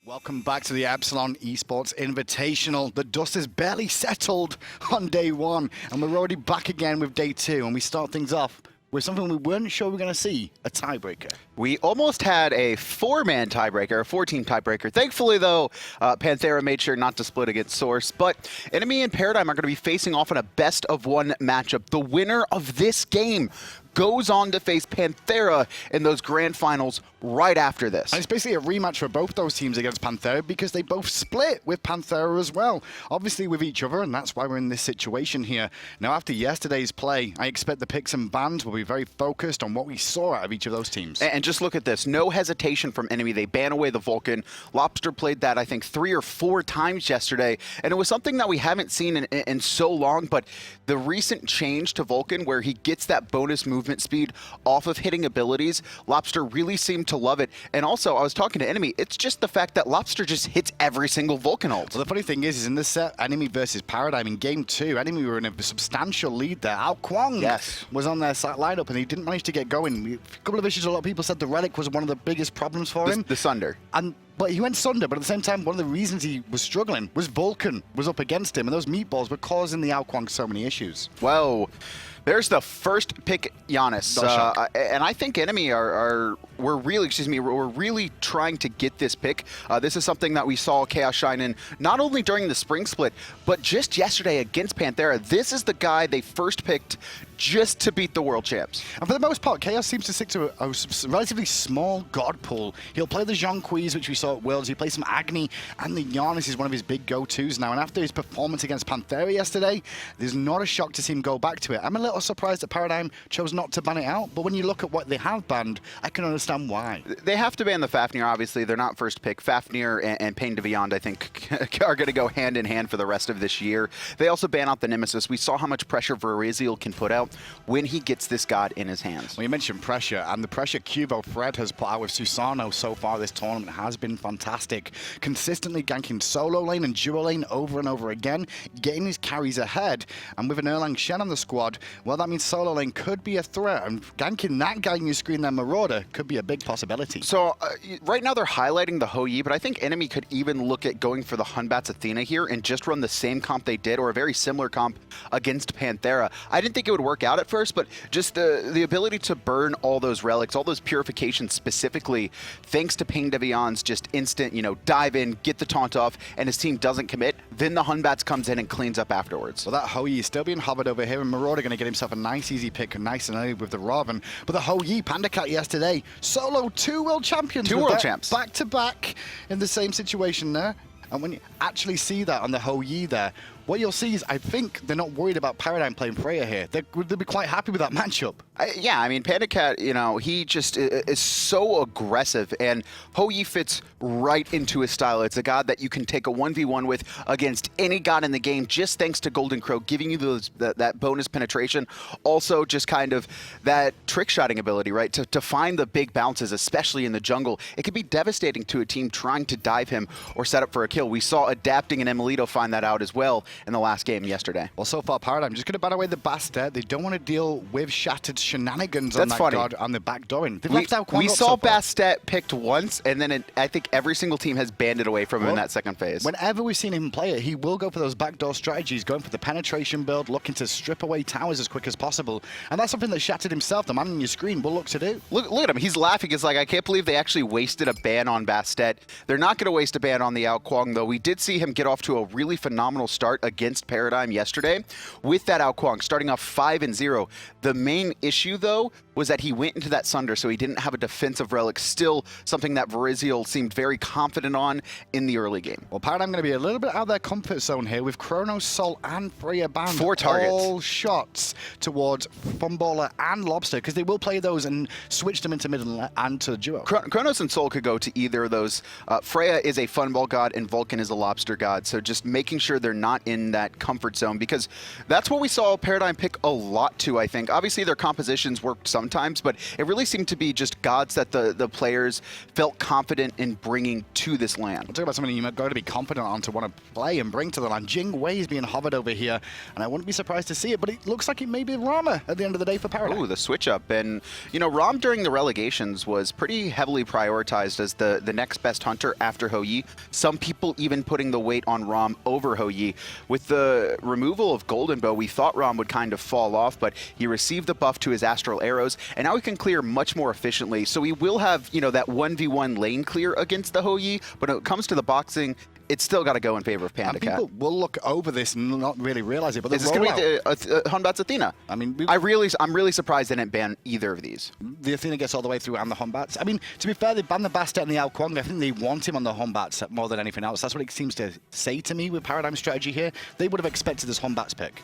Welcome back to the Epsilon Esports Invitational. The dust is barely settled on day one, and we're already back again with day two, and we start things off with something we weren't sure we were going to see, a tiebreaker. We almost had a four-man tiebreaker, a four-team tiebreaker. Thankfully, though, Panthera made sure not to split against Source. But Enemy and Paradigm are going to be facing off in a best-of-one matchup. The winner of this game goes on to face Panthera in those grand finals right after this. And it's basically a rematch for both those teams against Panthera because they both split with Panthera as well. Obviously with each other, and that's why we're in this situation here. Now, after yesterday's play, I expect the picks and bans will be very focused on what we saw out of each of those teams. And just look at this. No hesitation from Enemy. They ban away the Vulcan. Lawbster played that, I think, 3 or 4 times yesterday. And it was something that we haven't seen in so long, but the recent change to Vulcan where he gets that bonus movement speed off of hitting abilities, Lawbster really seemed to love it. And also, I was talking to Enemy, it's just the fact that Lawbster just hits every single Vulcan ult. Well, the funny thing is in this set, Enemy versus Paradigm in game 2, Enemy were in a substantial lead there. Ao Kwong was on their side lineup and he didn't manage to get going. A couple of issues, a lot of people said the Relic was one of the biggest problems for him. The Sunder. But he went Sunder, but at the same time, one of the reasons he was struggling was Vulcan was up against him, and those meatballs were causing the Ao Kwong so many issues. Whoa. There's the first pick, Janus. And I think Enemy we're really trying to get this pick. This is something that we saw Khaos shine in, not only during the spring split, but just yesterday against Panthera. This is the guy they first picked just to beat the world champs. And for the most part, Khaos seems to stick to a relatively small god pool. He'll play the Jonquise, which we saw at Worlds. He plays some Agni, and the Janus is one of his big go-tos now. And after his performance against Panthera yesterday, there's not a shock to see him go back to it. I'm a little surprised that Paradigm chose not to ban it out, but when you look at what they have banned, I can understand why. They have to ban the Fafnir, obviously. They're not first pick. Fafnir and PainDeViande, I think, are going to go hand in hand for the rest of this year. They also ban out the Nemesis. We saw how much pressure Verizial can put out when he gets this god in his hands. Well, you mentioned pressure, and the pressure QvoFred has put out with Susano so far this tournament has been fantastic. Consistently ganking solo lane and duo lane over and over again, getting his carries ahead, and with an Erlang Shen on the squad, well, that means solo lane could be a threat, and ganking that guy on your screen, that Marauder, could be a big possibility. So, right now they're highlighting the Hou Yi, but I think Enemy could even look at going for the Batz Athena here and just run the same comp they did, or a very similar comp against Panthera. I didn't think it would work out at first, but just the ability to burn all those relics, all those purifications specifically, thanks to PainDeViande's just instant, dive in, get the taunt off, and his team doesn't commit, then the Batz comes in and cleans up afterwards. Well, that Hou Yi is still being hovered over here, and Marauder going to get himself a nice easy pick, nice and early with the Ravana. But the Hou Yi, PandaCat yesterday, solo 2 world champions. 2 world champs. Back to back in the same situation there. And when you actually see that on the Hou Yi there, what you'll see is I think they're not worried about Paradigm playing Freya here. They'll be quite happy with that matchup. Yeah, I mean, PandaCat, he just is so aggressive, and Hou Yi fits right into his style. It's a god that you can take a 1v1 with against any god in the game, just thanks to Golden Crow giving you that bonus penetration. Also, just kind of that trick-shotting ability, right? To find the big bounces, especially in the jungle. It could be devastating to a team trying to dive him or set up for a kill. We saw Adapting and Emilito find that out as well in the last game yesterday. Well, so far, Paradigm just going to ban away the Bastard. They don't want to deal with Shattered shenanigans on that god on the back dooring. We saw Bastet picked once, and then I think every single team has banned it away from him in that second phase. Whenever we've seen him play it, he will go for those backdoor strategies, going for the penetration build, looking to strip away towers as quick as possible. And that's something that Shattered himself, the man on your screen, will look to do. Look at him. He's laughing. It's like, I can't believe they actually wasted a ban on Bastet. They're not going to waste a ban on the Ao Kwong, though. We did see him get off to a really phenomenal start against Paradigm yesterday with that Ao Kwong, starting off 5-0. The main issue, though, was that he went into that Sunder, so he didn't have a defensive relic. Still something that Verizial seemed very confident on in the early game. Well, Paradigm going to be a little bit out of their comfort zone here with Chronos, Sol, and Freya banned. 4 targets. All shots towards Funballer and Lawbster, because they will play those and switch them into mid and to duo. Chronos and Sol could go to either of those. Freya is a Funball god, and Vulcan is a Lawbster god, so just making sure they're not in that comfort zone, because that's what we saw Paradigm pick a lot to, I think. Obviously, their compositions worked sometimes sometimes, but it really seemed to be just gods that the players felt confident in bringing to this land. We'll talk about something you've got to be confident on to want to play and bring to the land. Jing Wei is being hovered over here, and I wouldn't be surprised to see it, but it looks like it may be Rama at the end of the day for Paradigm. Ooh, the switch up. And, you know, Ram during the relegations was pretty heavily prioritized as the next best hunter after Hou Yi. Some people even putting the weight on Ram over Hou Yi. With the removal of Golden Bow, we thought Ram would kind of fall off, but he received the buff to his astral arrows, and now he can clear much more efficiently. So he will have, you know, that 1v1 lane clear against the Hou Yi, but when it comes to the boxing, it's still got to go in favor of PandaCat. People will look over this and not really realize it, but is this going to be the Hunbat's Athena? I mean, I'm really surprised they didn't ban either of these. The Athena gets all the way through and the Hunbats. I mean, to be fair, they banned the Bastet and the Ao Kuang. I think they want him on the Hunbats more than anything else. That's what it seems to say to me with Paradigm strategy here. They would have expected this Hunbats pick.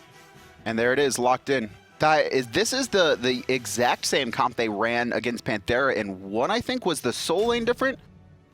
And there it is, locked in. This is the exact same comp they ran against Panthera, and one, I think, was the soul lane different.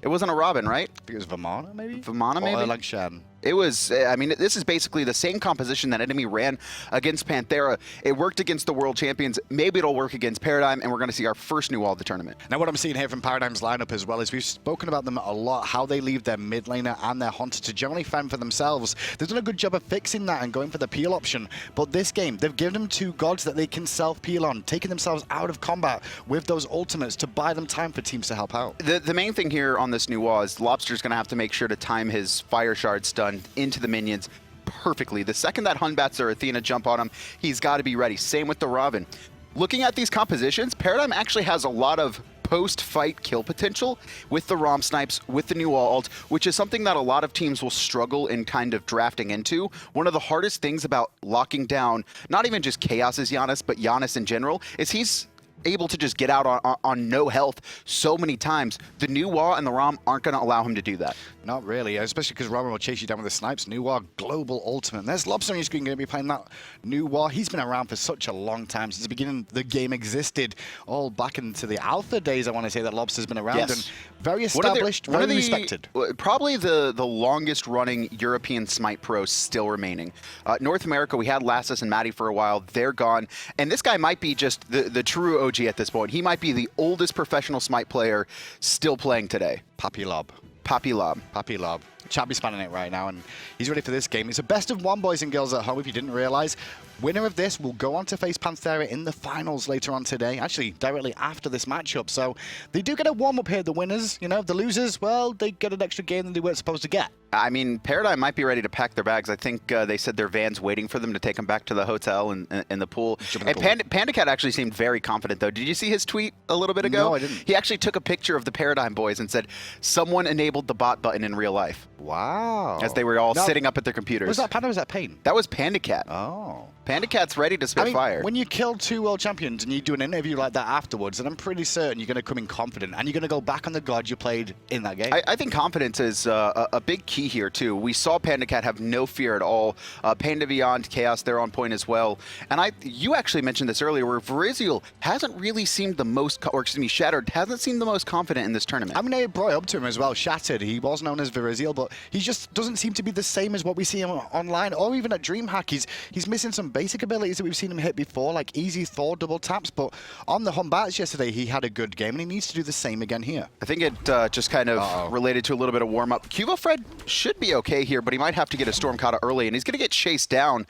It wasn't a Robin, right? I think it was Vamana, maybe? Vamana, maybe? Or like Shan. It was, I mean, this is basically the same composition that enemy ran against Panthera. It worked against the world champions. Maybe it'll work against Paradigm, and we're going to see our first new wall of the tournament. Now, what I'm seeing here from Paradigm's lineup as well is we've spoken about them a lot, how they leave their mid laner and their hunter to generally fend for themselves. They've done a good job of fixing that and going for the peel option. But this game, they've given them two gods that they can self-peel on, taking themselves out of combat with those ultimates to buy them time for teams to help out. The main thing here on this new wall is Lawbster's going to have to make sure to time his Fire Shard stun into the minions perfectly. The second that Hunbats or Athena jump on him, he's got to be ready. Same with the Robin. Looking at these compositions, Paradigm actually has a lot of post-fight kill potential with the Rom snipes, with the new ult, which is something that a lot of teams will struggle in kind of drafting into. One of the hardest things about locking down, not even just Khaos' Janus, but Janus in general, is he's able to just get out on no health so many times. The new Wa and the Rom aren't going to allow him to do that. Not really, especially because Rama will chase you down with the snipes. New Wa, global ultimate. And there's Lawbster on your screen going to be playing that new Wa. He's been around for such a long time, since the beginning the game existed, all back into the alpha days, I want to say, that Lawbster's been around. Yes. And very established, very respected. Probably the longest running European Smite Pro still remaining. North America, we had Lassus and Maddie for a while. They're gone. And this guy might be just the true OG at this point. He might be the oldest professional Smite player still playing today. Papi Lob. Papi Lob. Papi Lob. Chabby's spanning it right now, and he's ready for this game. It's a best of one, boys and girls at home, if you didn't realize. Winner of this will go on to face Panthera in the finals later on today, actually directly after this matchup. So they do get a warm-up here, the winners. You know, the losers, well, they get an extra game than they weren't supposed to get. I mean, Paradigm might be ready to pack their bags. I think they said their van's waiting for them to take them back to the hotel and the pool. And PandaCat actually seemed very confident, though. Did you see his tweet a little bit ago? No, I didn't. He actually took a picture of the Paradigm boys and said, someone enabled the bot button in real life. Wow. As they were all sitting up at their computers. Was that Panda or was that Pain? That was PandaCat. Oh. PandaCat's ready to spit fire. When you kill two world champions and you do an interview like that afterwards, then I'm pretty certain you're going to come in confident and you're going to go back on the god you played in that game. I think confidence is a big key here, too. We saw PandaCat have no fear at all. PainDeViande, Khaos, they're on point as well. And you actually mentioned this earlier, where Verizial hasn't really seemed the most, or excuse me, Shattered hasn't seemed the most confident in this tournament. I mean, I brought it up to him as well, Shattered. He was known as Verizial, but he just doesn't seem to be the same as what we see him online or even at DreamHack. He's missing some basic abilities that we've seen him hit before, like easy Thor double taps, but on the Hunbats yesterday, he had a good game, and he needs to do the same again here. I think it just kind of related to a little bit of warm-up. QvoFred should be okay here, but he might have to get a Stormkata early, and he's going to get chased down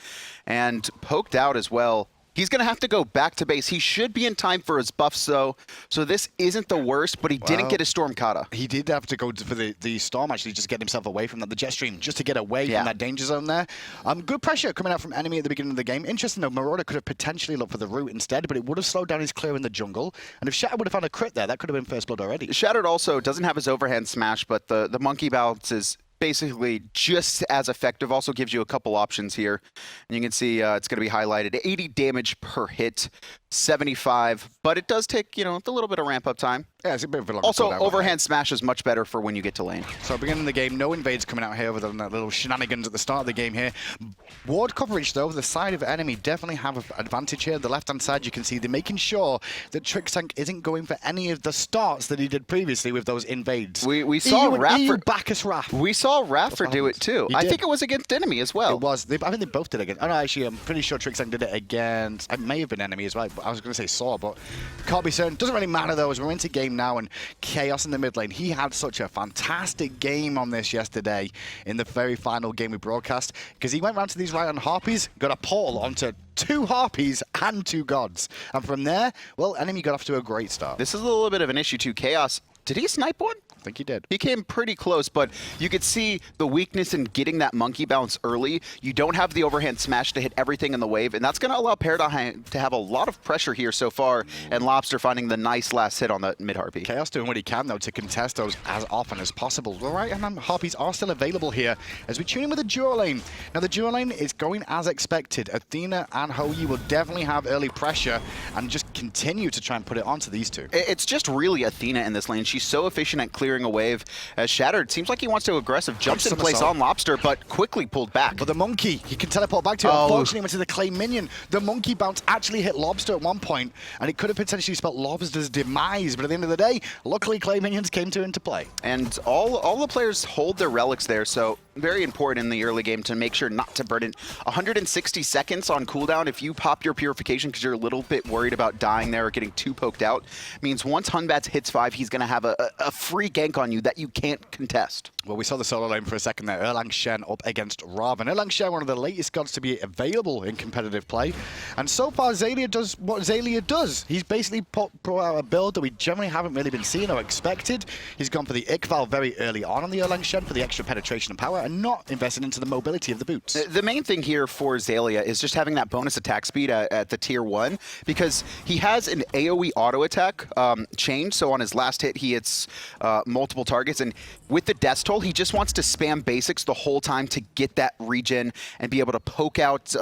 and poked out as well. He's going to have to go back to base. He should be in time for his buffs, though, so this isn't the worst, but he didn't get his Stormkata. He did have to go for the Storm, actually, just get himself away from that, the jet stream, just to get away from that danger zone there. Good pressure coming out from enemy at the beginning of the game. Interesting, though, Marauder could have potentially looked for the root instead, but it would have slowed down his clear in the jungle, and if Shattered would have found a crit there, that could have been first blood already. Shattered also doesn't have his overhand smash, but the monkey bounce is basically just as effective. Also gives you a couple options here. And you can see it's going to be highlighted. 80 damage per hit, 75. But it does take, a little bit of ramp up time. Yeah, it's a bit of a long Also, cooldown, overhand smash is much better for when you get to lane. So beginning of the game, no invades coming out here other than that little shenanigans at the start of the game here. Ward coverage, though, the side of enemy definitely have an advantage here. The left-hand side, you can see they're making sure that Trickstank isn't going for any of the starts that he did previously with those invades. We saw Raph. We saw Raph do it too. I think it was against enemy as well. It was. I think they both did it again. Oh, no, actually, I'm pretty sure Trickstank did it against. It may have been enemy as well. I was going to say Saw, but can't be certain. Doesn't really matter though, as we're into game now, and Khaos in the mid lane. He had such a fantastic game on this yesterday in the very final game we broadcast, because he went round to these right-hand harpies, got a pull onto 2 harpies and 2 gods. And from there, well, enemy got off to a great start. This is a little bit of an issue too. Khaos, did he snipe one? I think he did. He came pretty close, but you could see the weakness in getting that monkey bounce early. You don't have the overhand smash to hit everything in the wave, and that's going to allow PainDeViande to have a lot of pressure here so far, and Lawbster finding the nice last hit on the mid-harpy. Khaos doing what he can, though, to contest those as often as possible. The right-hand harpies are still available here as we tune in with the duo lane. Now, the duo lane is going as expected. Athena and Hoyi will definitely have early pressure and just continue to try and put it onto these two. It's just really Athena in this lane. She's so efficient at clearing a wave. As Shattered seems like he wants to aggressive, jumps in place on Lawbster, but quickly pulled back. But the monkey, he can teleport back to it. Unfortunately, went to the clay minion. The monkey bounce actually hit Lawbster at one point, and it could have potentially spelled Lawbster's demise. But at the end of the day, luckily clay minions came into play. And all the players hold their relics there, so very important in the early game to make sure not to burn it. 160 seconds on cooldown. If you pop your purification because you're a little bit worried about dying there or getting too poked out, means once Batz hits 5, he's going to have a free gank on you that you can't contest. Well, we saw the solo lane for a second there. Erlang Shen up against Ravana. Erlang Shen, one of the latest gods to be available in competitive play. And so far, Xaylia does what Xaylia does. He's basically brought out a build that we generally haven't really been seeing or expected. He's gone for the Iqval very early on the Erlang Shen for the extra penetration and power, and not invested into the mobility of the boots. The main thing here for Xaylia is just having that bonus attack speed at the tier 1, because he has an AoE auto attack change, so on his last hit he hits multiple targets, and with the death toll he just wants to spam basics the whole time to get that regen and be able to poke out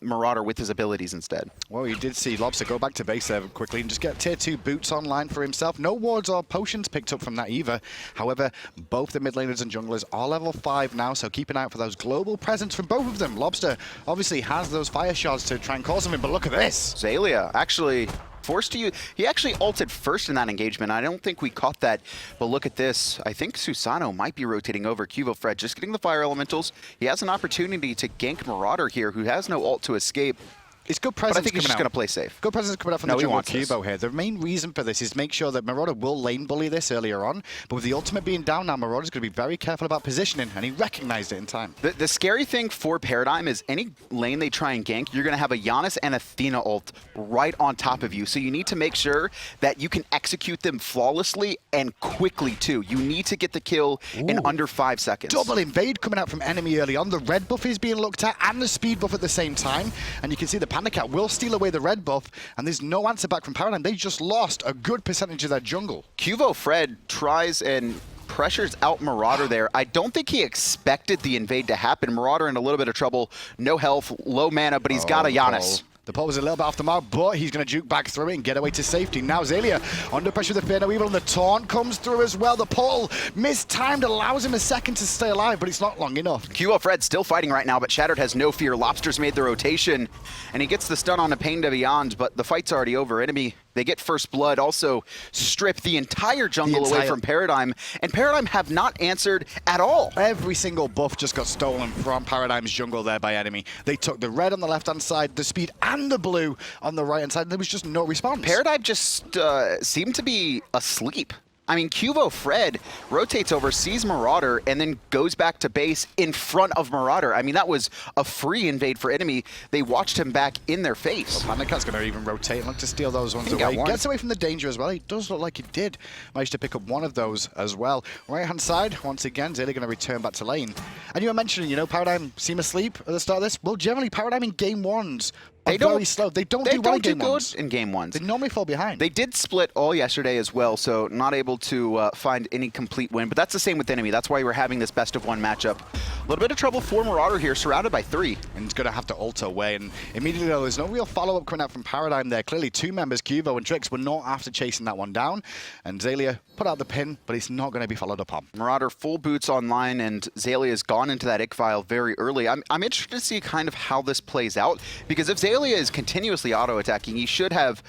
Marauder with his abilities instead. Well, you did see Lawbster go back to base there quickly and just get tier 2 boots online for himself. No wards or potions picked up from that either. However, both the mid laners and junglers are level 5 now, so keep an eye out for those global presence from both of them. Lawbster obviously has those fire shards to try and cause something, but look at this. Xaylia actually forced to use. He actually ulted first in that engagement. I don't think we caught that, but look at this. I think Susano might be rotating over. QvoFred just getting the fire elementals. He has an opportunity to gank Marauder here, who has no ult to escape. It's good presence. But I think he's just going to play safe. Good presence coming out from the jungle Cubo here. The main reason for this is make sure that Marauder will lane bully this earlier on, but with the ultimate being down now, Marauder's going to be very careful about positioning, and he recognized it in time. The scary thing for PainDeViande is any lane they try and gank, you're going to have a Janus and Athena ult right on top of you, so you need to make sure that you can execute them flawlessly and quickly too. You need to get the kill in under 5 seconds. Double invade coming out from enemy early on. The red buff is being looked at and the speed buff at the same time, and you can see the PandaCat will steal away the red buff, and there's no answer back from PainDeViande. They just lost a good percentage of their jungle. QvoFred tries and pressures out Marauder there. I don't think he expected the invade to happen. Marauder in a little bit of trouble. No health, low mana, but he's got a Janus. The pole was a little bit off the mark, but he's going to juke back through it and get away to safety. Now Xaylia under pressure with the Fear No Evil, and the taunt comes through as well. The pole mistimed, allows him a second to stay alive, but it's not long enough. QvoFred still fighting right now, but Shattered has no fear. Lawbster's made the rotation, and he gets the stun on a PainDeViande, but the fight's already over. Enemy, they get first blood, also strip the entire jungle away from PainDeViande, and PainDeViande have not answered at all. Every single buff just got stolen from PainDeViande's jungle there by enemy. They took the red on the left-hand side, the speed and the blue on the right-hand side, and there was just no response. PainDeViande just seemed to be asleep. I mean, QvoFred rotates over, sees Marauder, and then goes back to base in front of Marauder. I mean, that was a free invade for enemy. They watched him back in their face. Well, PandaCat's going to even rotate and look to steal those ones away. Gets away from the danger as well. He does look like he did manage to pick up one of those as well. Right-hand side, once again, Xaylia going to return back to lane. And you were mentioning, you know, PainDeViande seem asleep at the start of this. Well, generally, PainDeViande in game ones are very slow. They don't do well in game ones. In game ones. They normally fall behind. They did split all yesterday as well, so not able to find any complete win. But that's the same with enemy. That's why we're having this best-of-1 matchup little bit of trouble for Marauder here, surrounded by 3. And he's going to have to ult away. And immediately, though, there's no real follow-up coming out from Paradigm there. Clearly, 2 members, Qvo and Trix, were not after chasing that one down. And Xaylia put out the pin, but it's not going to be followed up on. Marauder full boots online, and Xaylia's gone into that Ick file very early. I'm interested to see kind of how this plays out, because if Xaylia is continuously auto-attacking, he should have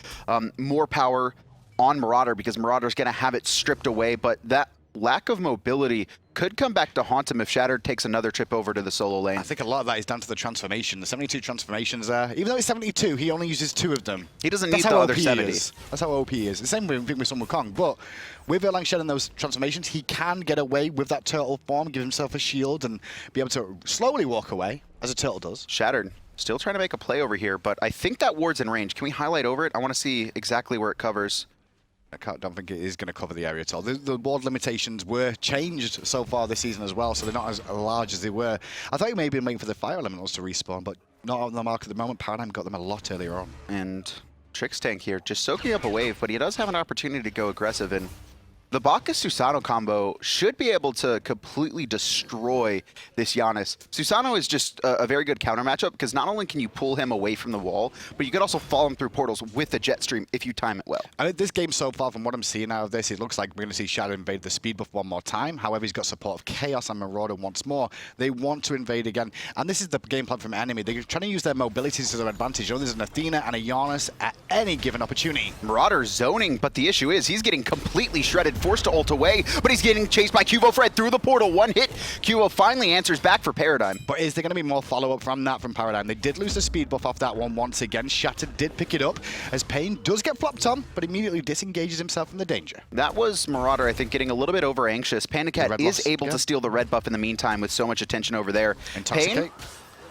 more power on Marauder, because Marauder's going to have it stripped away, but that lack of mobility could come back to haunt him if Shattered takes another trip over to the solo lane. I think a lot of that is down to the transformation. The 72 transformations there. Even though it's 72, he only uses 2 of them. He doesn't need the other 70. That's how OP he is. The same thing with Sun Wukong, but with Erlang shedding those transformations, he can get away with that turtle form, give himself a shield, and be able to slowly walk away, as a turtle does. Shattered still trying to make a play over here, but I think that ward's in range. Can we highlight over it? I want to see exactly where it covers. I don't think it is going to cover the area at all. The ward limitations were changed so far this season as well, so they're not as large as they were. I thought you may have been waiting for the fire elementals to respawn, but not on the mark at the moment. Paradigm got them a lot earlier on. And Trix tank here, just soaking up a wave, but he does have an opportunity to go aggressive, and the Bacchus-Susano combo should be able to completely destroy this Janus. Susano is just a very good counter matchup, because not only can you pull him away from the wall, but you can also follow him through portals with the jet stream if you time it well. I think this game so far, from what I'm seeing out of this, it looks like we're going to see Shadow invade the speed buff one more time. However, he's got support of Khaos and Marauder once more. They want to invade again, and this is the game plan from Enemy. They're trying to use their mobilities to their advantage. You know, there's an Athena and a Janus at any given opportunity. Marauder zoning, but the issue is he's getting completely shredded, forced to ult away, but he's getting chased by QvoFred through the portal. One hit, Qvo finally answers back for Paradigm. But is there going to be more follow-up from that from Paradigm? They did lose the speed buff off that one once again. Shattered did pick it up, as Pain does get flopped on, but immediately disengages himself from the danger. That was Marauder, I think, getting a little bit over anxious. PandaCat is able to steal the red buff in the meantime with so much attention over there. Pain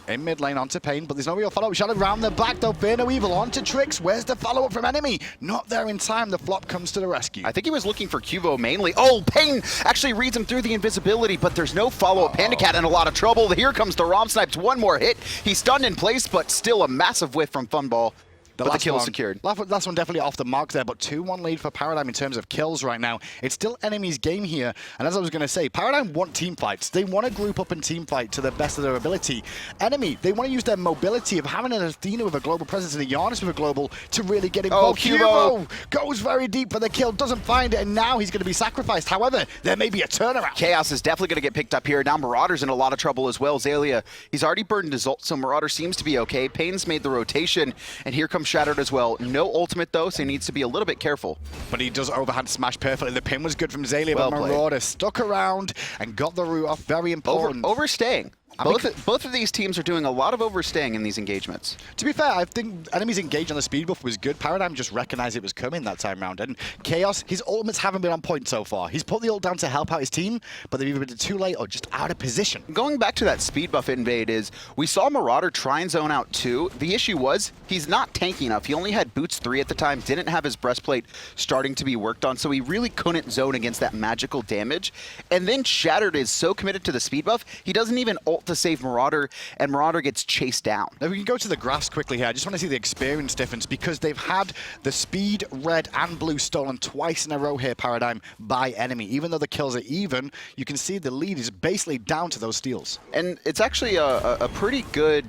in mid lane onto Pain, but there's no real follow-up. Shadow round the back though. Fear no evil onto Trix. Where's the follow-up from Enemy? Not there in time. The flop comes to the rescue. I think he was looking for Qvo mainly. Oh, Pain actually reads him through the invisibility, but there's no follow-up. PandaCat in a lot of trouble. Here comes the Rom Snipes. One more hit. He's stunned in place, but still a massive whiff from Funball. But the kill secured. Last one definitely off the mark there, but 2-1 lead for Paradigm in terms of kills right now. It's still Enemy's game here, and as I was going to say, Paradigm want team fights. They want to group up and team fight to the best of their ability. Enemy, they want to use their mobility of having an Athena with a global presence and a Janus with a global to really get involved. Qvo goes very deep for the kill, doesn't find it, and now he's going to be sacrificed. However, there may be a turnaround. Khaos is definitely going to get picked up here. Now Marauder's in a lot of trouble as well. Xaylia, he's already burned his ult, so Marauder seems to be okay. Pain's made the rotation, and here comes Shattered as well. No ultimate though, so he needs to be a little bit careful. But he does overhand smash perfectly. The pin was good from Xaylia, Well but Marauder stuck around and got the root off. Very important. Overstaying. Both of these teams are doing a lot of overstaying in these engagements. To be fair, I think Enemy's engage on the speed buff was good. Paradigm just recognized it was coming that time round. And Khaos, his ultimates haven't been on point so far. He's put the ult down to help out his team, but they've either been too late or just out of position. Going back to that speed buff invade is, we saw Marauder try and zone out too. The issue was, he's not tanky enough. He only had boots 3 at the time, didn't have his breastplate starting to be worked on, so he really couldn't zone against that magical damage. And then Shattered is so committed to the speed buff, he doesn't even ult to save Marauder, and Marauder gets chased down. Now we can go to the graphs quickly here. I just want to see the experience difference, because they've had the speed, red and blue stolen twice in a row here, Paradigm, by Enemy. Even though the kills are even, you can see the lead is basically down to those steals. And it's actually a pretty good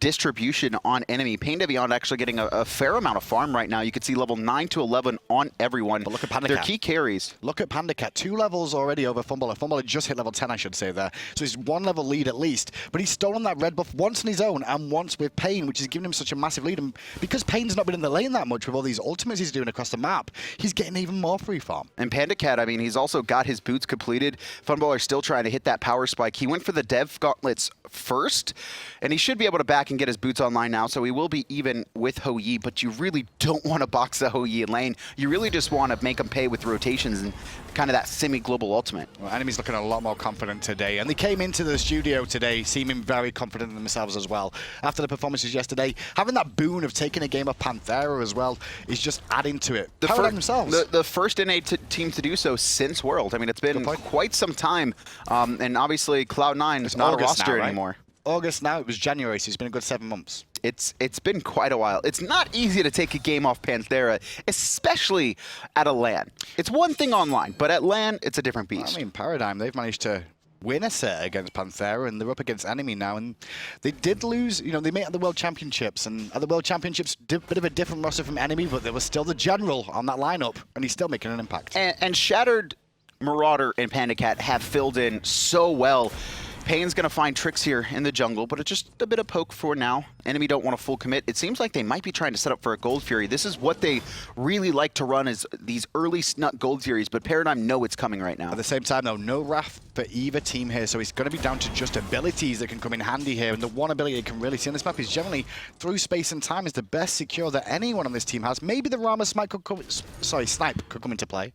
distribution on Enemy. PainDeViande actually getting a fair amount of farm right now. You can see level 9 to 11 on everyone. But look at PandaCat. Their key carries. Look at PandaCat. 2 levels already over Funballer. Funballer just hit level 10, I should say there. So he's 1 level lead at least. But he's stolen that red buff once on his own and once with Pain, which is giving him such a massive lead. And because Pain's not been in the lane that much with all these ultimates he's doing across the map, he's getting even more free farm. And PandaCat, I mean, he's also got his boots completed. Funballer still trying to hit that power spike. He went for the dev gauntlets first, and he should be able to back and get his boots online now, so he will be even with Hou Yi, but you really don't want to box the Hou Yi in lane. You really just want to make him pay with rotations and kind of that semi-global ultimate. Well, Enemy's looking a lot more confident today, and they came into the studio today seeming very confident in themselves as well. After the performances yesterday, having that boon of taking a game of Panthera as well is just adding to it. The first NA team to do so since World. I mean, it's been quite some time, and obviously Cloud9 is not a roster anymore. August now, it was January, so it's been a good 7 months. It's been quite a while. It's not easy to take a game off Panthera, especially at a LAN. It's one thing online, but at LAN, it's a different beast. I mean, Paradigm, they've managed to win a set against Panthera, and they're up against Enemy now. And they did lose, you know, they made it at the World Championships, and at the World Championships, a bit of a different roster from Enemy, but there was still the General on that lineup, and he's still making an impact. And Shattered, Marauder, and PandaCat have filled in so well. Pain's going to find tricks here in the jungle, but it's just a bit of poke for now. Enemy don't want a full commit. It seems like they might be trying to set up for a Gold Fury. This is what they really like to run, is these early snut Gold Furies, but Paradigm know it's coming right now. At the same time, though, no Wrath for either team here, so it's going to be down to just abilities that can come in handy here. And the one ability you can really see on this map is generally through space and time is the best secure that anyone on this team has. Maybe the Rama Snipe could come into play.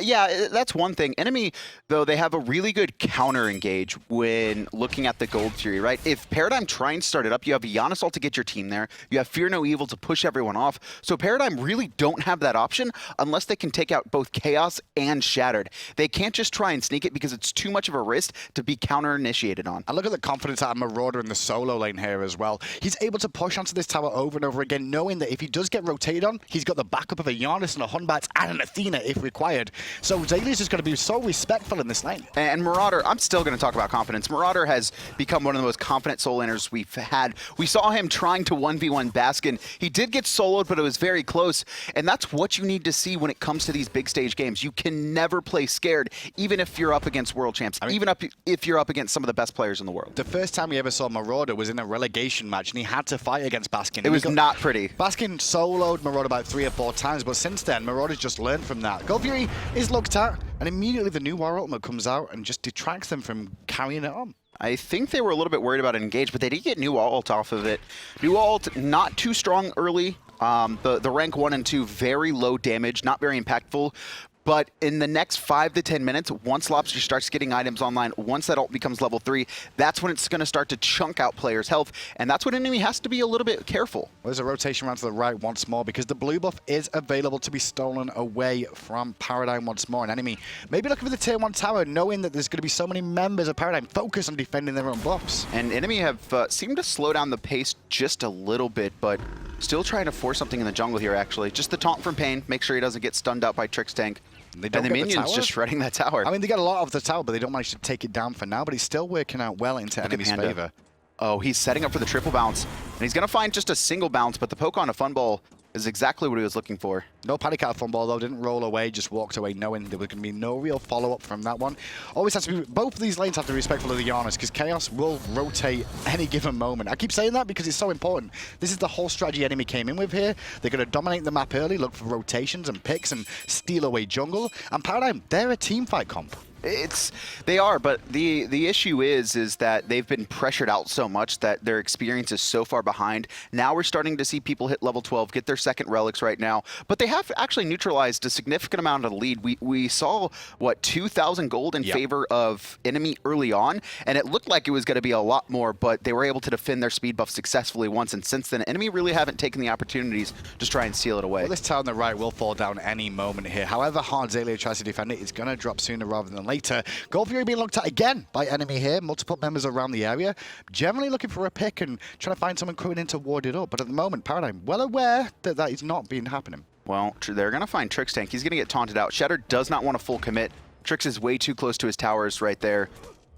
Yeah, that's one thing. Enemy, though, they have a really good counter engage when looking at the Gold Fury, right? If Paradigm try and start it up, you have Janus ult to get your team there. You have Fear No Evil to push everyone off. So Paradigm really don't have that option unless they can take out both Khaos and Shattered. They can't just try and sneak it because it's too much of a risk to be counter-initiated on. And look at the confidence out of Marauder in the solo lane here as well. He's able to push onto this tower over and over again, knowing that if he does get rotated on, he's got the backup of a Janus and a Batz and an Athena if required. So Zayle's just going to be so respectful in this lane. And Marauder, I'm still going to talk about confidence. Marauder has become one of the most confident soul laners we've had. We saw him trying to 1v1 Baskin. He did get soloed, but it was very close. And that's what you need to see when it comes to these big stage games. You can never play scared, even if you're up against world champs, even if you're up against some of the best players in the world. The first time we ever saw Marauder was in a relegation match, and he had to fight against Baskin. It was not pretty. Baskin soloed Marauder about 3 or 4 times, but since then, Marauder's just learned from that. Gold Fury is looked at, and immediately the new War Ultimate comes out and just detracts them from carrying it on. I think they were a little bit worried about an engage, but they did get new ult off of it. New ult, not too strong early. The rank 1 and 2, very low damage, not very impactful. But in the next 5 to 10 minutes, once Lawbster starts getting items online, once that ult becomes level 3, that's when it's going to start to chunk out players' health. And that's when Enemy has to be a little bit careful. Well, there's a rotation around to the right once more because the blue buff is available to be stolen away from Paradigm once more. And Enemy maybe looking for the tier 1 tower, knowing that there's going to be so many members of Paradigm focused on defending their own buffs. And Enemy have seemed to slow down the pace just a little bit, but still trying to force something in the jungle here, actually. Just the taunt from Pain, make sure he doesn't get stunned out by Trix Tank. And the minions just shredding that tower. I mean, they get a lot of the tower, but they don't manage to take it down for now. But he's still working out well into Enemy's favor. Oh, he's setting up for the triple bounce. And he's going to find just a single bounce, but the poke on a Funball is exactly what he was looking for. No PandaCat Funball, though. Didn't roll away, just walked away knowing there was going to be no real follow-up from that one. Always has to be... Both of these lanes have to be respectful of the Janus, because Khaos will rotate any given moment. I keep saying that because it's so important. This is the whole strategy Enemy came in with here. They're going to dominate the map early, look for rotations and picks, and steal away jungle. And Paradigm, they're a teamfight comp. They are, but the issue is that they've been pressured out so much that their experience is so far behind. Now we're starting to see people hit level 12, get their second relics right now, but they have actually neutralized a significant amount of the lead. We saw, what, 2,000 gold in favor of Enemy early on, and it looked like it was going to be a lot more, but they were able to defend their speed buff successfully once, and since then, Enemy really haven't taken the opportunities to try and steal it away. Well, this tower on the right will fall down any moment here. However hard Zaylia tries to defend it, it's going to drop sooner rather than later. Gold Fury being looked at again by Enemy here. Multiple members around the area. Generally looking for a pick and trying to find someone coming in to ward it up. But at the moment, Paradigm well aware that that is not being happening. Well, they're going to find Trix Tank. He's going to get taunted out. Shatter does not want a full commit. Trix is way too close to his towers right there.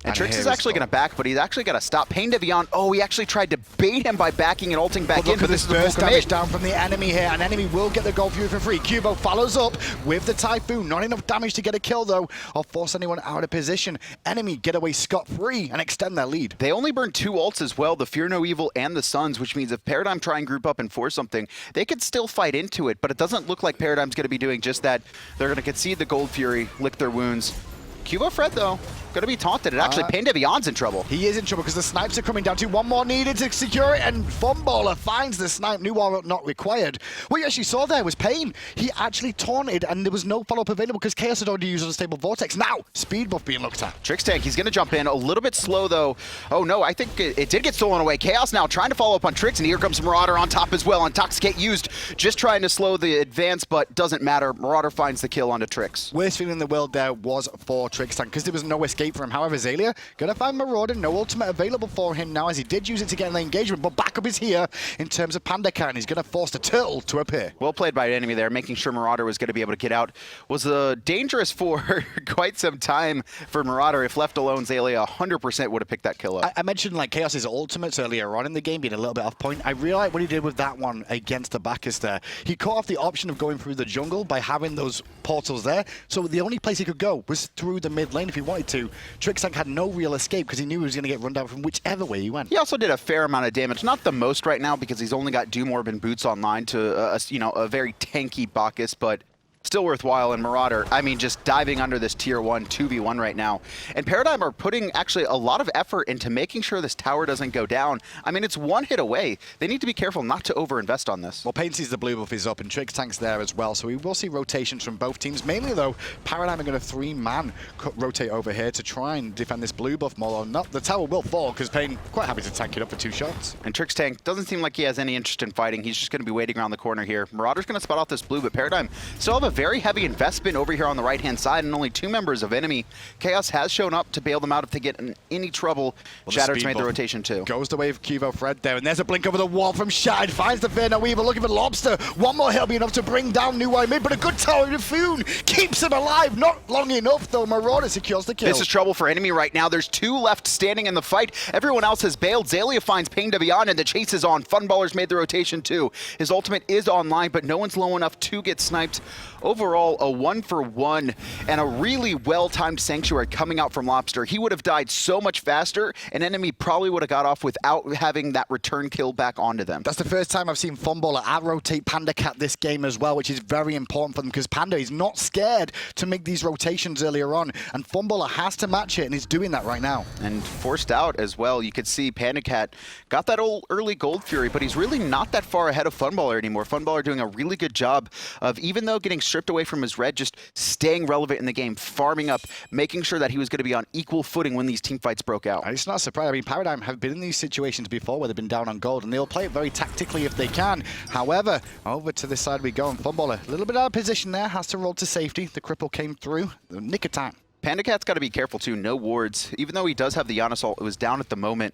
And Trix is actually going to back, but he's actually got to stop. PainDeViande, oh, he actually tried to bait him by backing and ulting back in, but this is burst damage down from the Enemy here, and Enemy will get the Gold Fury for free. Qvo follows up with the Typhoon. Not enough damage to get a kill, though, or force anyone out of position. Enemy get away scot-free and extend their lead. They only burn 2 ults as well, the Fear No Evil and the Suns, which means if Paradigm try and group up and force something, they could still fight into it, but it doesn't look like Paradigm's going to be doing just that. They're going to concede the Gold Fury, lick their wounds. QvoFred, though, going to be taunted. And actually, PainDeViande's in trouble. He is in trouble because the snipes are coming down to 1 more needed to secure it, and Funballer finds the snipe. New war not required. What you actually saw there was Pain. He actually taunted, and there was no follow-up available because Khaos had already used Unstable Vortex. Now, speed buff being looked at. Trix Tank, he's going to jump in. A little bit slow, though. Oh, no, I think it did get stolen away. Khaos now trying to follow up on Trix, and here comes Marauder on top as well. Intoxicate used, just trying to slow the advance, but doesn't matter. Marauder finds the kill onto Trix. Worst feeling in the world there was for Trix Tank because there was no escape escape from him. However, Xaylia gonna find Marauder, no ultimate available for him now, as he did use it to get in the engagement, but backup is here in terms of PandaCat, and he's gonna force the turtle to appear. Well played by enemy there, making sure Marauder was going to be able to get out. Was dangerous for quite some time for Marauder. If left alone, Xaylia 100% would have picked that kill up. I mentioned like Khaos' ultimates earlier on in the game being a little bit off point. I really like what he did with that one against the Bacchus there. He caught off the option of going through the jungle by having those portals there, so the only place he could go was through the mid lane if he wanted to. Trixtank had no real escape because he knew he was going to get run down from whichever way he went. He also did a fair amount of damage, not the most right now because he's only got Doomorb and Boots online to a very tanky Bacchus, but still worthwhile. And Marauder, I mean, just diving under this tier 1 2v1 right now. And Paradigm are putting actually a lot of effort into making sure this tower doesn't go down. I mean, it's one hit away. They need to be careful not to overinvest on this. Well, Pain sees the blue buff is up and Trixtank's there as well, so we will see rotations from both teams. Mainly though, Paradigm are going to 3-man rotate over here to try and defend this blue buff more or not. The tower will fall because Pain quite happy to tank it up for 2 shots. And Trixtank doesn't seem like he has any interest in fighting. He's just going to be waiting around the corner here. Marauder's going to spot out this blue, but Paradigm still have a very heavy investment over here on the right-hand side, and only 2 members of enemy. Khaos has shown up to bail them out if they get in any trouble. Well, Shattered's made the rotation too. Goes the way of QvoFred there, and there's a blink over the wall from Shattered. Finds the Fear No Evil, looking for Lawbster. One more hit will be enough to bring down New Eye mid, but a good tower of Foon keeps him alive. Not long enough though. Marauder secures the kill. This is trouble for enemy right now. There's 2 left standing in the fight. Everyone else has bailed. Xaylia finds PainDeViande, and the chase is on. Funballer's made the rotation too. His ultimate is online, but no one's low enough to get sniped. Overall, a 1-for-1 and a really well-timed Sanctuary coming out from Lawbster. He would have died so much faster, and enemy probably would have got off without having that return kill back onto them. That's the first time I've seen Funballer out-rotate PandaCat this game as well, which is very important for them because Panda is not scared to make these rotations earlier on, and Funballer has to match it, and he's doing that right now. And forced out as well. You could see PandaCat got that old early Gold Fury, but he's really not that far ahead of Funballer anymore. Funballer doing a really good job of, even though getting stripped away from his red, just staying relevant in the game, farming up, making sure that he was going to be on equal footing when these team fights broke out. It's not surprising. I mean, Paradigm have been in these situations before where they've been down on gold, and they'll play it very tactically if they can. However, over to this side we go, and Funballer, a little bit out of position there, has to roll to safety. The cripple came through, the nick of time. PandaCat's got to be careful too, no wards. Even though he does have the Janus ult, it was down at the moment.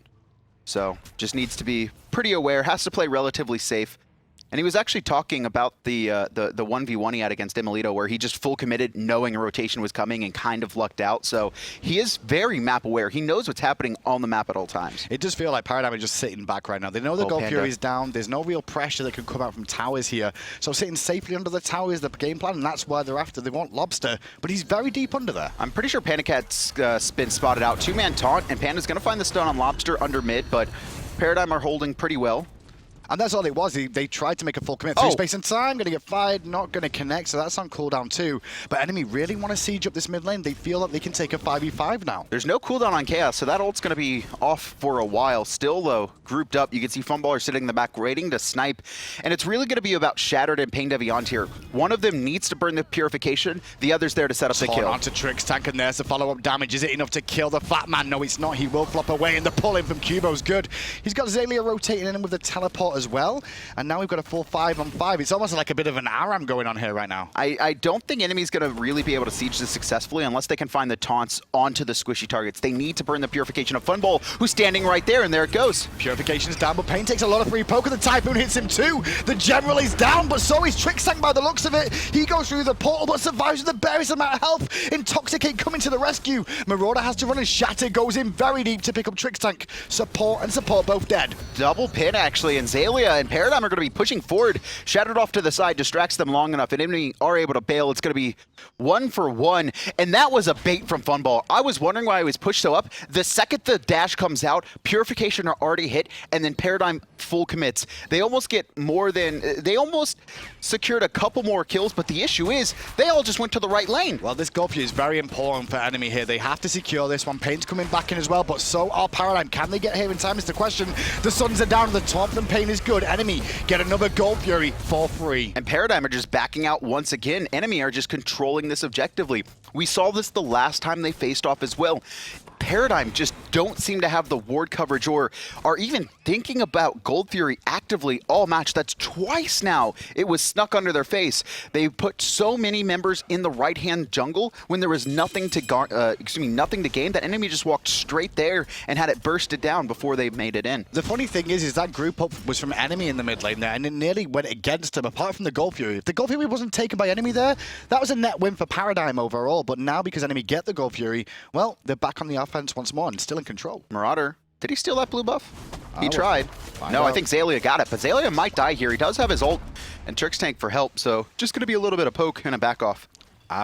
So, just needs to be pretty aware, has to play relatively safe. And he was actually talking about the 1v1 he had against Emilito, where he just full committed, knowing a rotation was coming and kind of lucked out. So he is very map aware. He knows what's happening on the map at all times. It does feel like Paradigm are just sitting back right now. They know the Gold Fury is down. There's no real pressure that could come out from towers here. So sitting safely under the tower is the game plan, and that's why they're after. They want Lawbster, but he's very deep under there. I'm pretty sure PandaCat's been spotted out. 2-man taunt, and Panda's going to find the stun on Lawbster under mid, but Paradigm are holding pretty well. And that's all it was. They tried to make a full commit through space and time. Going to get fired, not going to connect, so that's on cooldown too. But enemy really want to siege up this mid lane. They feel that they can take a 5v5 now. There's no cooldown on Khaos, so that ult's going to be off for a while. Still, though, grouped up. You can see Funballer sitting in the back waiting to snipe. And it's really going to be about Shattered and PainDeViande here. One of them needs to burn the Purification. The other's there to set up the kill. Onto Trixtank, and there's the follow-up damage. Is it enough to kill the fat man? No, it's not. He will flop away, and the pull-in from Cubo's good. He's got Xaylia rotating in with the teleport as well. And now we've got a full 5-on-5. It's almost like a bit of an ARAM going on here right now. I don't think enemy's going to really be able to siege this successfully unless they can find the taunts onto the squishy targets. They need to burn the Purification of Funball, who's standing right there, and there it goes. Purification's down, but Pain takes a lot of free poke, and the Typhoon hits him too. The General is down, but so is Trixtank by the looks of it. He goes through the portal, but survives with the barest amount of health. Intoxicate coming to the rescue. Marauder has to run, and Shatter goes in very deep to pick up Trixtank. Support and support both dead. Double pin, actually, and Xaylia and Paradigm are going to be pushing forward. Shattered off to the side, distracts them long enough, and enemy are able to bail. It's going to be 1-for-1, and that was a bait from Funball. I was wondering why he was pushed so up. The second the dash comes out, Purification are already hit, and then Paradigm full commits. They almost get more than, they almost secured a couple more kills, but the issue is they all just went to the right lane. Well, this Gold Fury is very important for enemy here. They have to secure this one. Pain's coming back in as well, but so are Paradigm. Can they get here in time is the question. The Suns are down to the top, and Pain is good. Enemy get another Gold Fury for free. And Paradigm are just backing out once again. Enemy are just controlling this objectively. We saw this the last time they faced off as well. PainDeViande just don't seem to have the ward coverage or are even thinking about Gold Fury actively all match. That's twice now it was snuck under their face. They put so many members in the right-hand jungle when there was nothing to nothing to gain. That enemy just walked straight there and had it bursted down before they made it in. The funny thing is that group up was from enemy in the mid lane there, and it nearly went against him, apart from the Gold Fury. If the Gold Fury wasn't taken by enemy there, that was a net win for PainDeViande overall, but now because enemy get the Gold Fury, well, they're back on the offense once more and still in control. Marauder, did he steal that blue buff? He tried. No, I think Xaylia got it, but Xaylia might die here. He does have his ult and Trix tank for help, so just going to be a little bit of poke and a back off.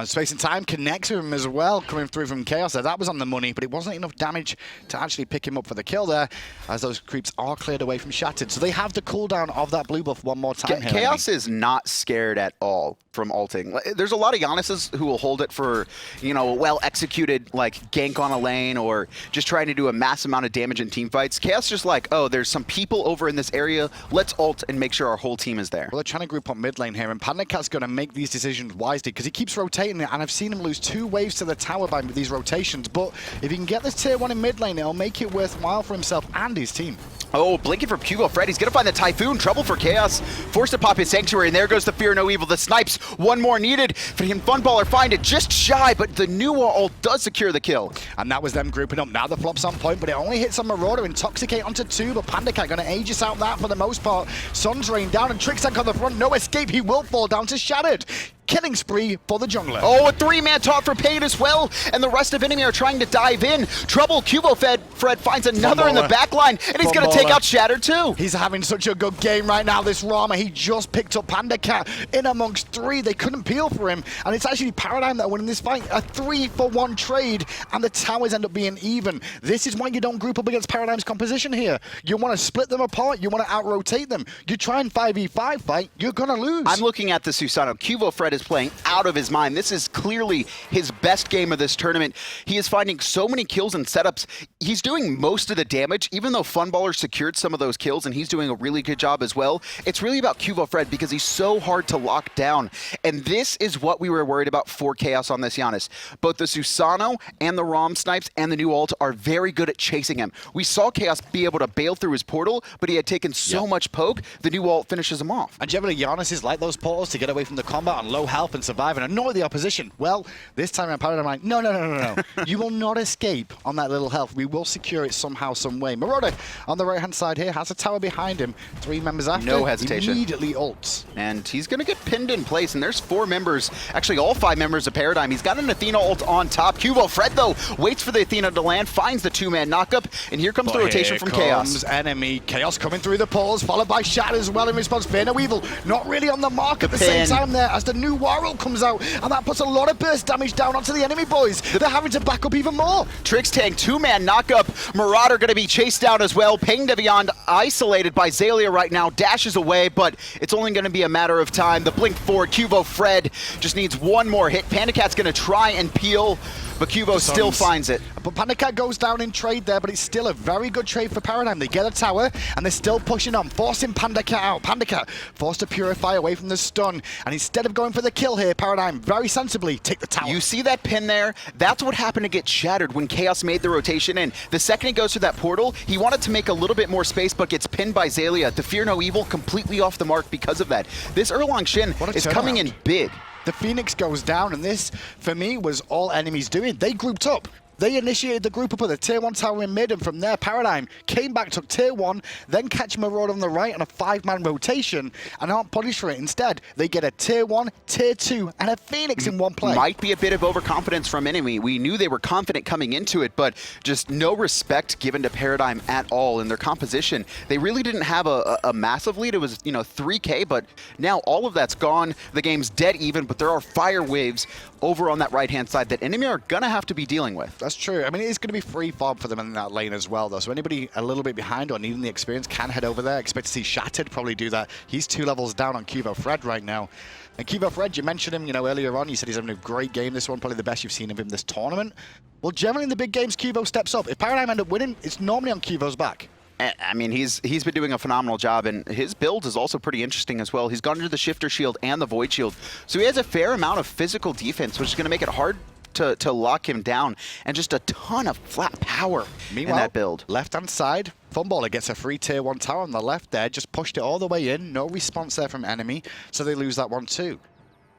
Space and Time connects with him as well, coming through from Khaos there. That was on the money, but it wasn't enough damage to actually pick him up for the kill there, as those creeps are cleared away from Shattered. So they have the cooldown of that blue buff one more time here. Khaos is not scared at all from ulting. There's a lot of Januses who will hold it for, you know, a well-executed, like, gank on a lane or just trying to do a mass amount of damage in team fights. Khaos just like, oh, there's some people over in this area. Let's ult and make sure our whole team is there. Well, they're trying to group up mid lane here, and PandaCat's going to make these decisions wisely because he keeps rotating it, and I've seen him lose 2 waves to the tower by these rotations. But if he can get this tier 1 in mid lane, it'll make it worthwhile for himself and his team. Oh, blinking from QvoFred. He's going to find the Typhoon. Trouble for Khaos. Forced to pop his Sanctuary, and there goes the Fear No Evil. The snipes. One more needed. For him, Funballer find it just shy, but the new ult does secure the kill. And that was them grouping up. Now the flop's on point, but it only hits on Marauder. Intoxicate onto 2, but PandaCat going to Aegis out that for the most part. Sun's rain down, and Trix tank on the front. No escape. He will fall down to Shattered. Killing spree for the jungler. Oh, a 3-man talk for Pain as well, and the rest of enemy are trying to dive in. Trouble, QvoFred finds another in the back line, and he's going to take out Shattered too. He's having such a good game right now, this Rama. He just picked up PandaCat in amongst 3. They couldn't peel for him, and it's actually PainDeViande that are winning this fight. A 3-for-1 trade, and the towers end up being even. This is why you don't group up against PainDeViande's composition here. You want to split them apart, you want to out-rotate them. You try and 5v5 fight, you're going to lose. I'm looking at the Susano. QvoFred is playing out of his mind. This is clearly his best game of this tournament. He is finding so many kills and setups. He's doing most of the damage, even though Funballer secured some of those kills, and he's doing a really good job as well. It's really about QvoFred because he's so hard to lock down, and this is what we were worried about for Khaos on this Janus. Both the Susano and the Rom snipes and the new ult are very good at chasing him. We saw Khaos be able to bail through his portal, but he had taken so much poke, the new ult finishes him off. And generally, Janus is like those portals to get away from the combat on low health and survive and annoy the opposition. Well, this time around, PainDeViande, like, no. You will not escape on that little health. We will secure it somehow, some way. Marauder on the right-hand side here has a tower behind him. 3 members after. No hesitation. Immediately ults. And he's going to get pinned in place, and there's 4 members, actually all 5 members of PainDeViande. He's got an Athena ult on top. QvoFred, though, waits for the Athena to land, finds the 2-man knockup, and here comes the rotation from Khaos. Enemy. Khaos coming through the portals, followed by Shatter as well in response. Fear No Evil, not really on the mark at the same time there as the new Warrel comes out, and that puts a lot of burst damage down onto the enemy boys. They're having to back up even more. Trix tank, 2-man knockup. Marauder going to be chased down as well. PainDeViande isolated by Xaylia right now, dashes away, but it's only going to be a matter of time. The blink forward, QvoFred just needs 1 more hit. PandaCat's going to try and peel, but Qvo still finds it. But PandaCat goes down in trade there, but it's still a very good trade for PainDeViande. They get a tower, and they're still pushing on, forcing PandaCat out. PandaCat forced to purify away from the stun, and instead of going for the kill here, PainDeViande very sensibly take the tower. You see that pin there? That's what happened to get Shattered when Khaos made the rotation in. The second he goes through that portal, he wanted to make a little bit more space, but gets pinned by Xaylia. The Fear No Evil completely off the mark because of that. This Erlang Shin is coming in big. The Phoenix goes down, and this, for me, was all enemies doing. They grouped up. They initiated the group up of the tier 1 tower in mid, and from there, PainDeViande came back, took tier 1, then catch Marauder on the right on a 5-man rotation, and aren't punished for it. Instead, they get a tier 1, tier 2, and a Phoenix in one play. Might be a bit of overconfidence from enemy. We knew they were confident coming into it, but just no respect given to PainDeViande at all in their composition. They really didn't have a massive lead. It was, 3K, but now all of that's gone. The game's dead even, but there are fire waves over on that right-hand side that enemy are going to have to be dealing with. That's true. I mean, it is going to be free fob for them in that lane as well, though. So anybody a little bit behind or needing the experience can head over there. Expect to see Shattered probably do that. He's 2 levels down on QvoFred right now. And QvoFred, you mentioned him, earlier on. You said he's having a great game this one, probably the best you've seen of him this tournament. Well, generally in the big games, Qvo steps up. If PainDeViande end up winning, it's normally on Qvo's back. I mean, he's been doing a phenomenal job, and his build is also pretty interesting as well. He's gone into the Shifter Shield and the Void Shield, so he has a fair amount of physical defense, which is going to make it hard to lock him down, and just a ton of flat power in that build. Left-hand side, Funballer gets a free tier 1 tower on the left there, just pushed it all the way in, no response there from enemy, so they lose that one too.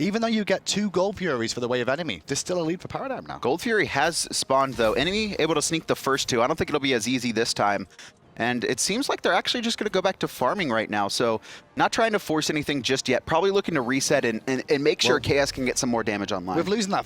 Even though you get 2 Gold Furies for the way of enemy, there's still a lead for Paradigm now. Gold Fury has spawned though. Enemy able to sneak the first 2. I don't think it'll be as easy this time. And it seems like they're actually just going to go back to farming right now. So not trying to force anything just yet. Probably looking to reset and make sure KS can get some more damage online. With losing that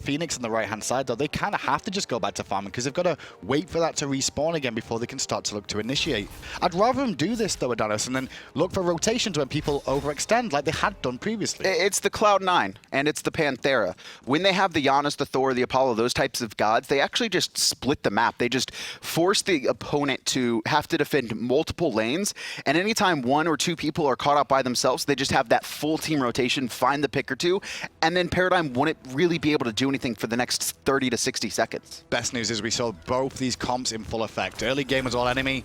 Phoenix on the right-hand side, though, they kind of have to just go back to farming because they've got to wait for that to respawn again before they can start to look to initiate. I'd rather them do this, though, Adonis, and then look for rotations when people overextend like they had done previously. It's the Cloud9 and it's the Panthera. When they have the Janus, the Thor, the Apollo, those types of gods, they actually just split the map. They just force the opponent to have to defend multiple lanes, and anytime 1 or 2 people are caught out by themselves, they just have that full team rotation, find the pick or 2, and then Paradigm wouldn't really be able to do anything for the next 30 to 60 seconds. Best news is we saw both these comps in full effect. Early game was all enemy,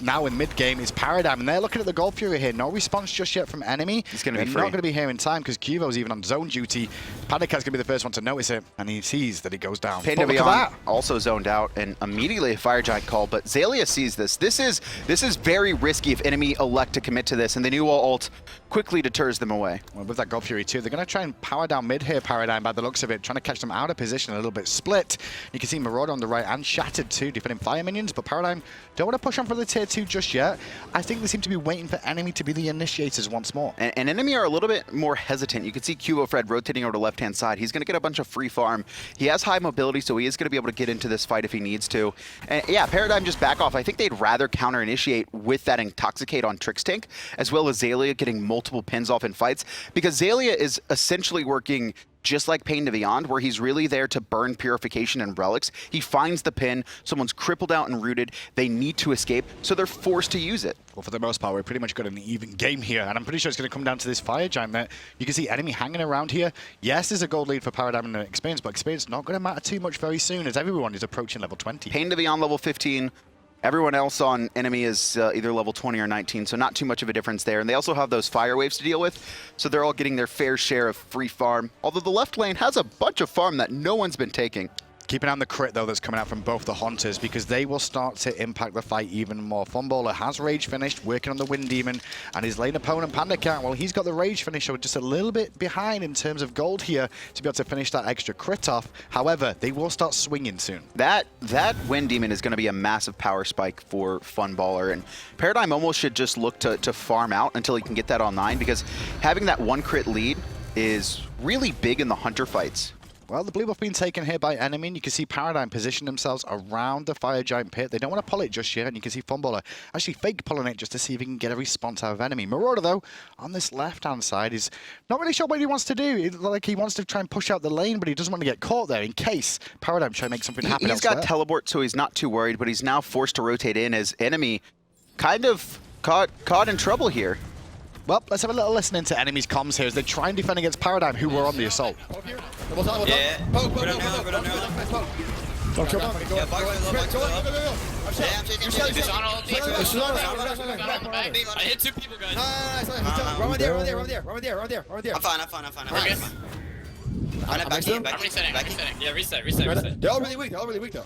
now in mid game is Paradigm, and they're looking at the Gold Fury here. No response just yet from enemy. He's going to be free. Not going to be here in time because Qvo's even on zone duty. PandaCat's going to be the first one to notice it, and he sees that he goes down. PainDeViande also zoned out, and immediately a Fire Giant call, but Xaylia sees this. This is very risky if enemy elect to commit to this, and the new wall ult quickly deters them away. Well, with that Gold Fury too, they're going to try and power down mid here, Paradigm, by the looks of it, trying to catch them out of position, a little bit split. You can see Marauder on the right and Shattered too, defending fire minions, but Paradigm don't want to push on for the tier 2 just yet. I think they seem to be waiting for enemy to be the initiators once more. And enemy are a little bit more hesitant. You can see QvoFred rotating over to left-hand side. He's going to get a bunch of free farm. He has high mobility, so he is going to be able to get into this fight if he needs to. And yeah, Paradigm just back off. I think they'd rather counter-initiate with that Intoxicate on Trix Tank, as well as Xaylia getting multiple pins off in fights, because Xaylia is essentially working just like PainDeViande, where he's really there to burn Purification and Relics. He finds the pin, someone's crippled out and rooted, they need to escape, so they're forced to use it. Well, for the most part, we're pretty much got an even game here, and I'm pretty sure it's going to come down to this Fire Giant that you can see enemy hanging around here. Yes, there's a gold lead for Paradigm and Experience, but Experience not going to matter too much very soon as everyone is approaching level 20. PainDeViande level 15, everyone else on enemy is either level 20 or 19, so not too much of a difference there. And they also have those fire waves to deal with, so they're all getting their fair share of free farm. Although the left lane has a bunch of farm that no one's been taking. Keep an eye on the crit, though, that's coming out from both the Hunters, because they will start to impact the fight even more. Funballer has Rage finished, working on the Wind Demon, and his lane opponent, PandaCat, well, he's got the Rage finish, so just a little bit behind in terms of gold here to be able to finish that extra crit off. However, they will start swinging soon. That Wind Demon is going to be a massive power spike for Funballer, and Paradigm almost should just look to farm out until he can get that online, because having that 1 crit lead is really big in the Hunter fights. Well, the blue buff being taken here by enemy, and you can see Paradigm position themselves around the Fire Giant pit. They don't want to pull it just yet, and you can see Funballer actually fake pulling it just to see if he can get a response out of enemy. Marauder, though, on this left-hand side is not really sure what he wants to do. Like, he wants to try and push out the lane, but he doesn't want to get caught there in case Paradigm try to make something happen elsewhere. He's got teleport, so he's not too worried, but he's now forced to rotate in as enemy kind of caught in trouble here. Well, let's have a little listen into enemy's comms here as they try and defend against Paradigm, who were on the assault. Yeah. I hit 2 people, guys. Rama there. I'm fine. I'm resetting. Yeah, reset. They're all really weak though.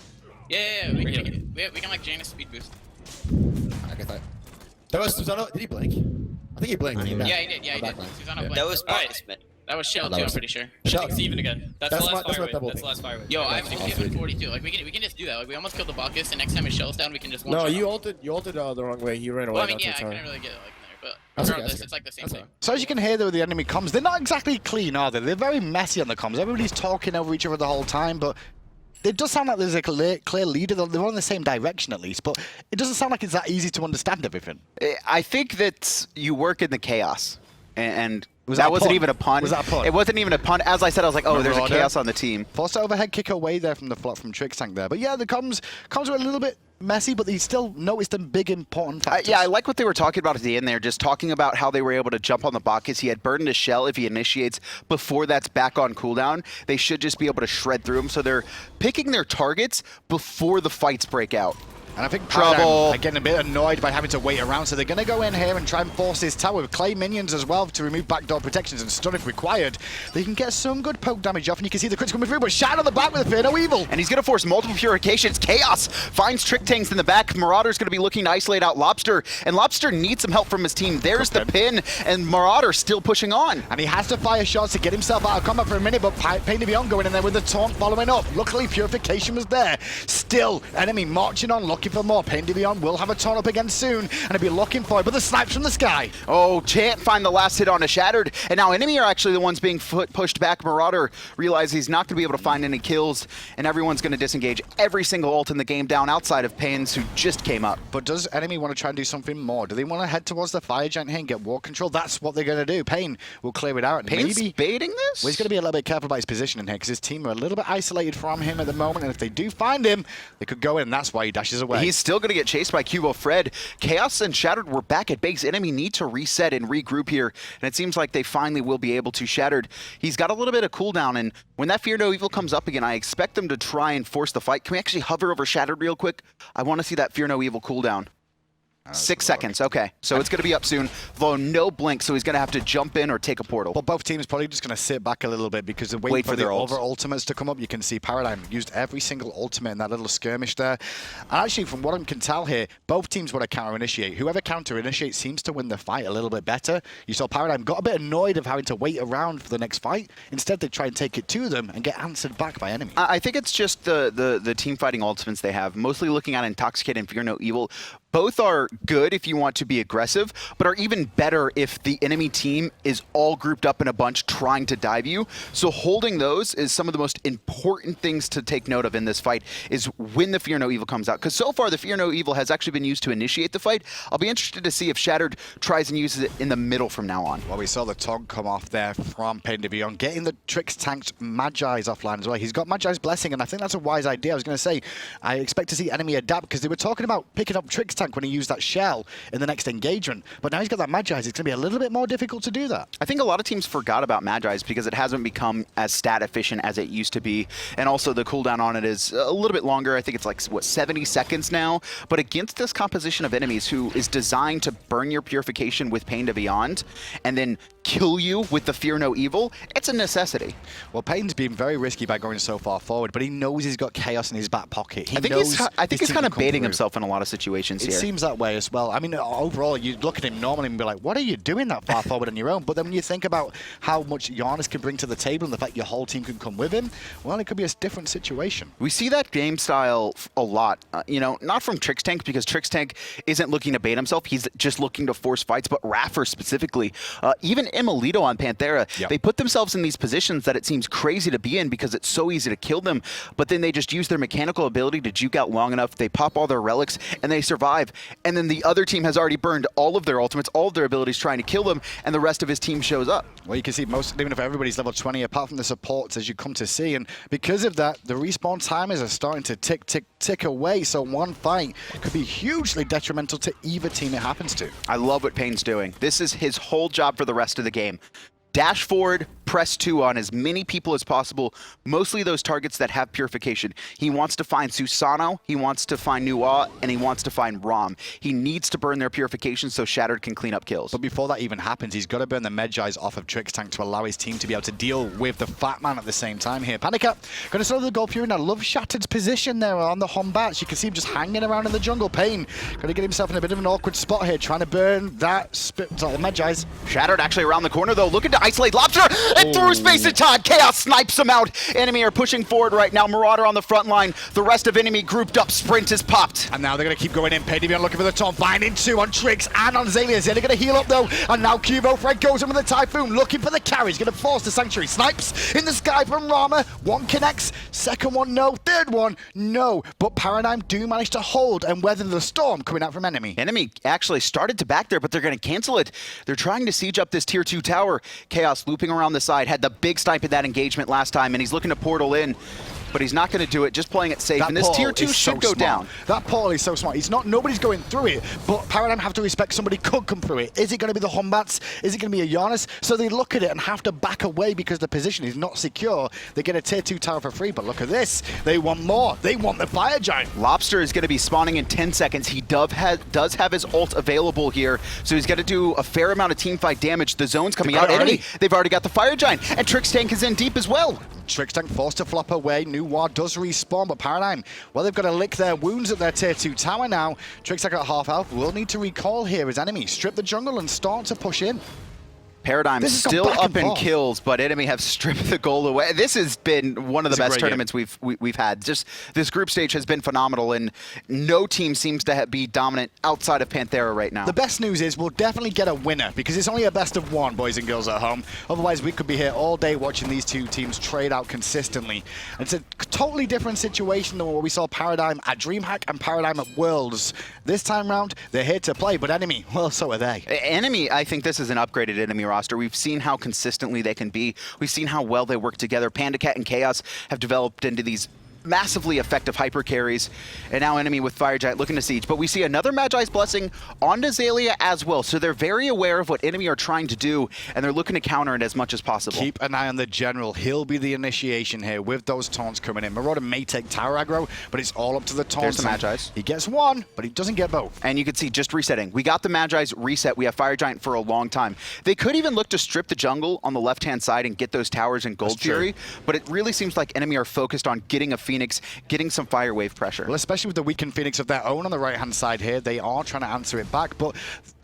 Yeah, we can like Janus speed boost. I guess that was Susano. Did he blink? I think he blinked. Yeah, he did. Susano blinked. That was Smite. That was Shell too, I'm pretty sure. It's even again. That's the last fire wave. Yo, I have 642. Like, we can just do that. Like, we almost killed the Bacchus, and next time his Shell's down, we can just one No, you ulted the wrong way. He ran away. Well, I mean, yeah, I couldn't really get it like there, but regardless, it's like the same thing. So as you can hear, though, the enemy comms, they're not exactly clean, are they? They're very messy on the comms. Everybody's talking over each other the whole time, but it does sound like there's a clear leader. They're all in the same direction, at least, but it doesn't sound like it's that easy to understand everything. I think that you work in the chaos, and that wasn't even a pun. Was that a pun? It wasn't even a pun. As I said, I was like, oh, there's a chaos on the team. Forced overhead kick away there from the flop from Trix Tank there. But yeah, the comms were a little bit messy, but they still noticed them big, important factors. Yeah, I like what they were talking about at the end there, just talking about how they were able to jump on the Bacchus. He had burdened his shell if he initiates before that's back on cooldown. They should just be able to shred through him. So they're picking their targets before the fights break out. And I think Trouble. are getting a bit annoyed by having to wait around, so they're going to go in here and try and force this tower with clay minions as well to remove backdoor protections and stun if required. They can get some good poke damage off, and you can see the crits coming through, but Shadow on the back with a Fear No Evil. And he's going to force multiple purifications. Khaos finds Trick Tanks in the back. Marauder's going to be looking to isolate out Lawbster, and Lawbster needs some help from his team. There's the pin, and Marauder still pushing on. And he has to fire shots to get himself out of combat for a minute, but PainDeViande going in there with the taunt following up. Luckily, purification was there. Still, enemy marching on, looking for more. PainDeViande will have a taunt up again soon, and he'll be looking for it, but the snipes from the sky. Oh, can't find the last hit on a Shattered, and now enemy are actually the ones being pushed back. Marauder realizes he's not going to be able to find any kills, and everyone's going to disengage every single ult in the game down outside of Pains, who just came up. But does enemy want to try and do something more? Do they want to head towards the fire giant here and get war control? That's what they're going to do. Pain will clear it out. And Pain's maybe baiting this? Well, he's going to be a little bit careful about his position in here because his team are a little bit isolated from him at the moment, and if they do find him, they could go in, and that's why he dashes away. He's still going to get chased by QvoFred. Khaos and Shattered were back at base. Enemy need to reset and regroup here, and it seems like they finally will be able to. Shattered, he's got a little bit of cooldown, and when that Fear No Evil comes up again, I expect them to try and force the fight. Can we actually hover over Shattered real quick? I want to see that Fear No Evil cooldown. 6 seconds, okay. So it's going to be up soon, though no blink, so he's going to have to jump in or take a portal. But both teams probably just going to sit back a little bit because they're waiting for the other ultimates to come up. You can see Paradigm used every single ultimate in that little skirmish there. And actually, from what I can tell here, both teams want to counter-initiate. Whoever counter-initiates seems to win the fight a little bit better. You saw Paradigm got a bit annoyed of having to wait around for the next fight. Instead, they try and take it to them and get answered back by enemy. I think it's just the team fighting ultimates they have, mostly looking at Intoxicate and Fear No Evil. Both are good if you want to be aggressive, but are even better if the enemy team is all grouped up in a bunch trying to dive you. So holding those is some of the most important things to take note of in this fight, is when the Fear No Evil comes out. Because so far, the Fear No Evil has actually been used to initiate the fight. I'll be interested to see if Shattered tries and uses it in the middle from now on. Well, we saw the taunt come off there from PainDeViande, getting the Tricks Tank's Magi's offline as well. He's got Magi's Blessing, and I think that's a wise idea. I was going to say, I expect to see enemy adapt, because they were talking about picking up Tricks Tank when he used that shell in the next engagement, but now he's got that Magi's. It's going to be a little bit more difficult to do that. I think a lot of teams forgot about Magi's because it hasn't become as stat efficient as it used to be, and also the cooldown on it is a little bit longer. I think it's like, what, 70 seconds now? But against this composition of enemies who is designed to burn your purification with PainDeViande and then kill you with the Fear No Evil, it's a necessity. Well, Pain's been very risky by going so far forward, but he knows he's got Khaos in his back pocket. I think he's kind of baiting himself in a lot of situations here. It seems that way as well. I mean, overall, you look at him normally and be like, what are you doing that far forward on your own? But then when you think about how much Janus can bring to the table and the fact your whole team can come with him, well, it could be a different situation. We see that game style a lot, you know, not from Tricks Tank, because Tricks Tank isn't looking to bait himself. He's just looking to force fights, but Raffer specifically, even Emilito on Panthera, they put themselves in these positions that it seems crazy to be in because it's so easy to kill them, but then they just use their mechanical ability to juke out long enough, they pop all their relics, and they survive. And then the other team has already burned all of their ultimates, all of their abilities trying to kill them, and the rest of his team shows up. Well, you can see even if everybody's level 20, apart from the supports, as you come to see, and because of that, the respawn timers are starting to tick away, so one fight could be hugely detrimental to either team it happens to. I love what Pain's doing. This is his whole job for the rest of the game. Dash forward, press 2 on as many people as possible, mostly those targets that have purification. He wants to find Susano, he wants to find Nuwa, and he wants to find Ram. He needs to burn their purification so Shattered can clean up kills. But before that even happens, he's got to burn the Magi's off of Tricks Tank to allow his team to be able to deal with the Fat Man at the same time here. PandaCat going to solo the Gold Fury, and I love Shattered's position there on the Batz. You can see him just hanging around in the jungle. Pain going to get himself in a bit of an awkward spot here, trying to burn that the Magi's. Shattered actually around the corner though, looking to isolate Lawbster, and through space and time, Khaos snipes him out. Enemy are pushing forward right now. Marauder on the front line. The rest of enemy grouped up. Sprint is popped. And now they're going to keep going in. PainDeViande looking for the taunt. Finding 2 on Tricks and on Zalias. They're going to heal up though. And now QvoFred goes in with the Typhoon, looking for the carry. He's going to force the Sanctuary. Snipes in the sky from Rama. One connects. Second one, no. Third one, no. But Paradigm do manage to hold and weather the storm coming out from enemy. Enemy actually started to back there, but they're going to cancel it. They're trying to siege up this tier 2 tower. Khaos looping around the side. Had the big snipe in that engagement last time, and he's looking to portal in. but he's not going to do it, just playing it safe. That And this tier 2 should go down. That portal is so smart. Nobody's going through it, but Paradigm have to respect somebody could come through it. Is it going to be the Batz? Is it going to be a Janus? So they look at it and have to back away because the position is not secure. They get a tier 2 tower for free, but look at this. They want more. They want the Fire Giant. Lawbster is going to be spawning in 10 seconds. He does have his ult available here, so he's going to do a fair amount of teamfight damage. The zone's coming out. Enemy, they've already got the Fire Giant, and Trix Tank is in deep as well. Trix Tank forced to flop away. New Ward does respawn, but Paradigm, well, they've got to lick their wounds at their tier 2 tower now. Trix Tank at half health will need to recall here his enemy. Strip the jungle and start to push in. Paradigm still up in kills, but enemy have stripped the goal away. This has been one of the best tournaments we've had. Just this group stage has been phenomenal, and no team seems to be dominant outside of Panthera right now. The best news is we'll definitely get a winner because it's only a best of 1, boys and girls at home. Otherwise, we could be here all day watching these two teams trade out consistently. And it's a totally different situation than what we saw Paradigm at DreamHack and Paradigm at Worlds. This time round, they're here to play, but enemy, well, so are they. Enemy, I think this is an upgraded enemy roster. We've seen how consistently they can be. We've seen how well they work together. PandaCat and Khaos have developed into these massively effective hyper carries, and now enemy with Fire Giant looking to siege. But we see another Magi's Blessing on Azalea as well, so they're very aware of what enemy are trying to do, and they're looking to counter it as much as possible. Keep an eye on the general. He'll be the initiation here with those taunts coming in. Marauder may take tower aggro, but it's all up to the taunts. There's the Magi's. He gets one, but he doesn't get both. And you can see just resetting. We got the Magi's reset. We have Fire Giant for a long time. They could even look to strip the jungle on the left-hand side and get those towers and Gold Fury, but it really seems like enemy are focused on getting a Phoenix, getting some fire wave pressure. Well, especially with the weakened Phoenix of their own on the right-hand side here, they are trying to answer it back, but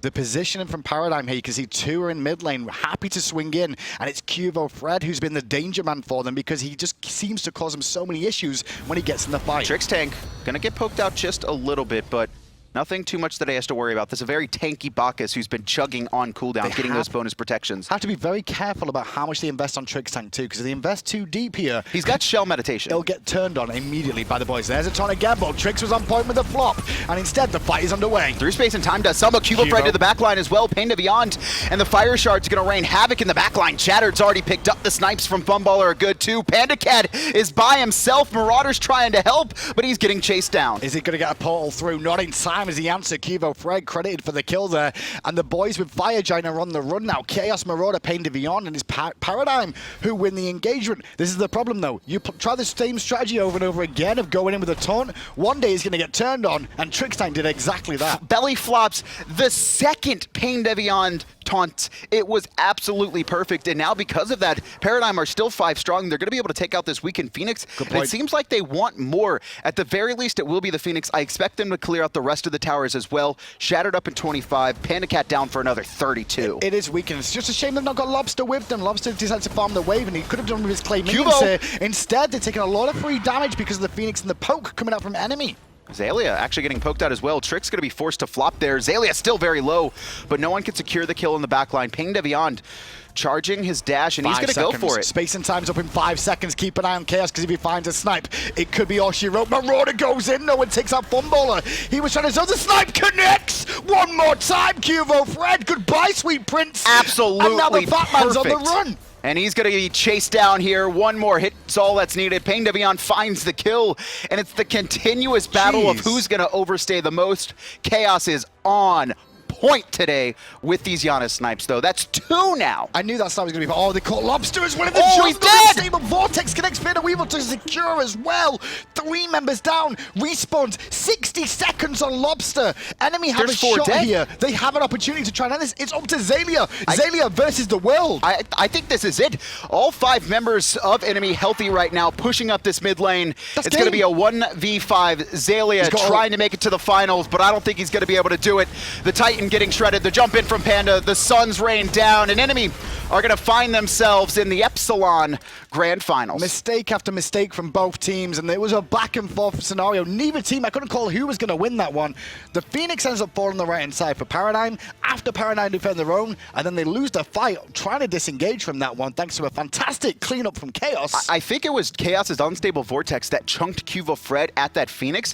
the positioning from Paradigm here, you can see 2 are in mid lane, happy to swing in, and it's QvoFred who's been the danger man for them because he just seems to cause them so many issues when he gets in the fight. Trix Tank gonna get poked out just a little bit, but nothing too much that he has to worry about. This is a very tanky Bacchus who's been chugging on cooldown, getting those bonus protections. Have to be very careful about how much they invest on Trix Tank too, because if they invest too deep here, he's got Shell Meditation. He'll get turned on immediately by the boys. There's a ton of gamble. Trix was on point with the flop, and instead the fight is underway. Through space and time does some, but QvoFred to the backline as well. PainDeViande, and the Fire Shard's gonna rain havoc in the backline. Shattered's already picked up. The snipes from Funballer are good too. PandaCat is by himself. Marauder's trying to help, but he's getting chased down. Is he gonna get a portal through? Not in time is the answer. QvoFred credited for the kill there, and the boys with Fire Giant are on the run now. Khaos, Marauder, PainDeViande, and his Paradigm who win the engagement. This is the problem though. You try the same strategy over and over again of going in with a taunt. One day he's going to get turned on, and Trix Tank did exactly that. Belly flops the second PainDeViande taunt. It was absolutely perfect, and now because of that, Paradigm are still 5 strong. They're going to be able to take out this weakened Phoenix, and it seems like they want more. At the very least, it will be the Phoenix. I expect them to clear out the rest of the towers as well. Shattered up in 25, PandaCat down for another 32. It is weakened. It's just a shame they've not got Lawbster with them. Lawbster decided to farm the wave, and he could have done with his clay minions here. Instead, they're taking a lot of free damage because of the Phoenix and the poke coming out from enemy. Azalea actually getting poked out as well. Trix going to be forced to flop there. Azalea still very low, but no one can secure the kill in the backline. PainDeViande charging his dash, and he's going to go for it. Space and time's up in 5 seconds. Keep an eye on Khaos, because if he finds a snipe, it could be all she wrote. Marauder goes in, no one takes out Funballer. He was trying to zone. The snipe connects! One more time, QvoFred. Goodbye, sweet prince. Absolutely and now the Batman's on the run. And he's going to be chased down here. One more hit's all that's needed. PainDeViande finds the kill, and it's the continuous battle of who's going to overstay the most. Khaos is on point today with these Janus snipes, though. That's 2 now. I knew that snipe was going to be... Oh, they caught Lawbster as well in the he's dead! Stable Vortex connects PainDeViande to secure as well. 3 members down. Respawns. 60 seconds on Lawbster. Enemy have a shot here. They have an opportunity to try and end this. It's up to Azalea. Azalea versus the world. I think this is it. All 5 members of enemy healthy right now, pushing up this mid lane. It's going to be a 1v5. Azalea trying to make it to the finals, but I don't think he's going to be able to do it. The Titan getting shredded. The jump in from Panda. The Suns rain down, and enemy are going to find themselves in the Epsilon Grand Finals. Mistake after mistake from both teams, and it was a back and forth scenario. Neither team, I couldn't call who was going to win that one. The Phoenix ends up falling on the right-hand side for Paradigm. After Paradigm defend their own, and then they lose the fight, trying to disengage from that one, thanks to a fantastic cleanup from Khaos. I think it was Khaos' unstable vortex that chunked QvoFred at that Phoenix.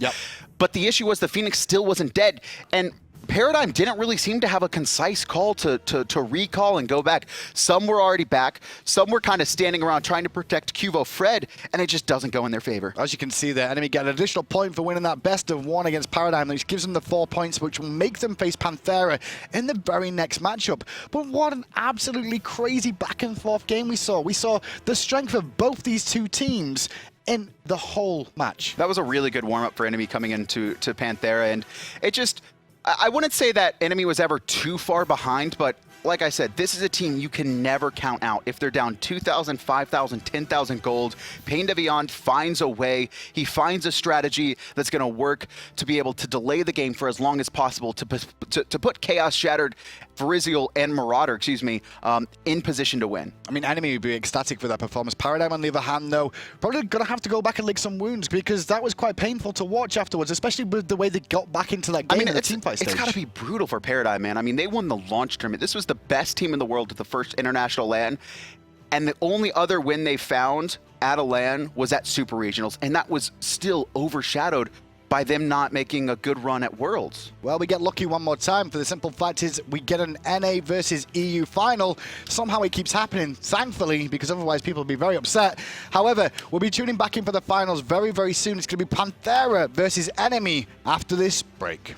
But the issue was the Phoenix still wasn't dead, and Paradigm didn't really seem to have a concise call to recall and go back. Some were already back. Some were kind of standing around trying to protect QvoFred, and it just doesn't go in their favor. As you can see there, Enemy get an additional point for winning that best of 1 against Paradigm, which gives them the 4 points, which will make them face Panthera in the very next matchup. But what an absolutely crazy back and forth game we saw. We saw the strength of both these two teams in the whole match. That was a really good warm-up for Enemy coming into Panthera, and it just, I wouldn't say that Enemy was ever too far behind, but like I said, this is a team you can never count out. If they're down 2,000, 5,000, 10,000 gold, PainDeViande finds a way. He finds a strategy that's going to work to be able to delay the game for as long as possible, to put Khaos, Shattered, Verizial, and Marauder, excuse me, in position to win. I mean, Enemy would be ecstatic for that performance. Paradigm, on the other hand, though, probably going to have to go back and lick some wounds, because that was quite painful to watch afterwards, especially with the way they got back into that game in the teamfight stage. It's got to be brutal for Paradigm, man. I mean, they won the launch tournament. This was the best team in the world at the first international LAN, and the only other win they found at a LAN was at Super Regionals, and that was still overshadowed by them not making a good run at Worlds. Well, we get lucky one more time. For the simple fact is we get an NA versus EU final. Somehow it keeps happening, thankfully, because otherwise people would be very upset. However, we'll be tuning back in for the finals very, very soon. It's going to be Panthera versus Enemy after this break.